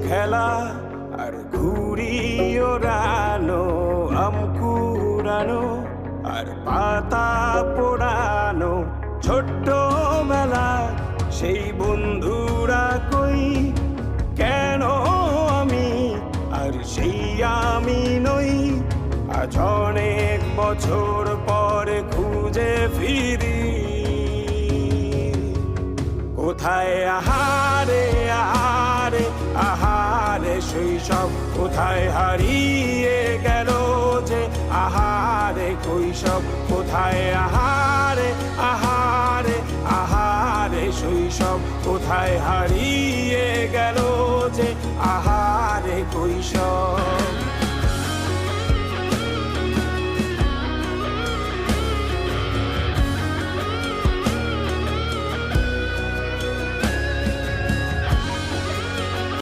খেলা আর ঘুড়ি ওড়ানো, আম কুড়ানো আর পাতা পোড়ানো, ছোট্টবেলা সেই বন্ধুরা কই, কেন আমি আর সেই আমি নই। আজ অনেক বছর পরে খুঁজে ফিরি, কোথায় আহারে আহারে আহারে শৈশব, কোথায় হারিয়ে গেল যে আহারে কৈশব, কোথায় আহারে আহারে আহারে শৈশব, কোথায় হারিয়ে গেল যে আহারে কৈশব।